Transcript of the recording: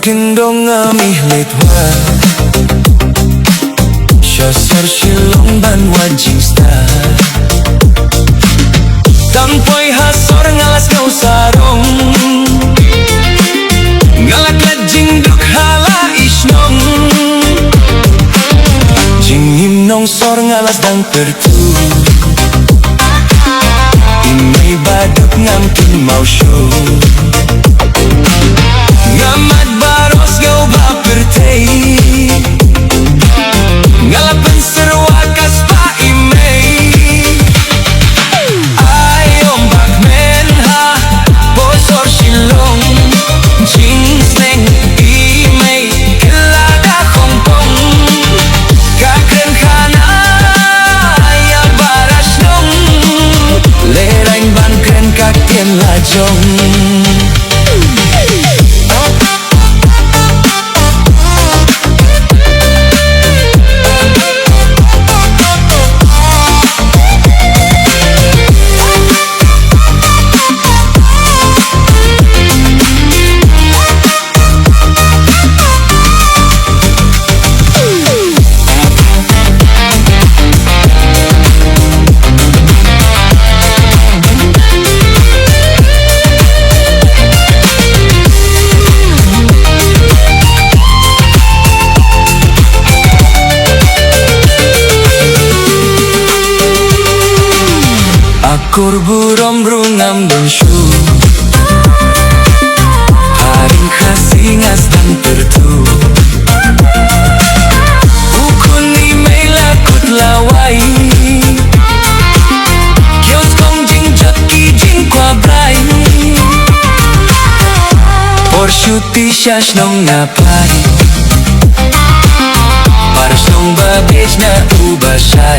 Gendong amih litwa Syasar silong ban wajing star Tampoy hasor ngalas ngau sarong Ngalak lajing duk hala isnong Jing himnong sor ngalas dang pertu Imay baduk ngamkin mau show Ngamad baros gau bapertay Ngalapan serwakas pa imay Ayom bakmen ha Bosor silong Jings neng imay Kelada kongpong Kakren khana Ya baras nong Lerain ban kren kakien lajong Kurburom rungam benshu Haring khasi ngas dan tertu Ukuni melakut lawai Kios kong jing jaki jing kwa brai Porshuti syash nong ngapai Paras nong babej na ubashay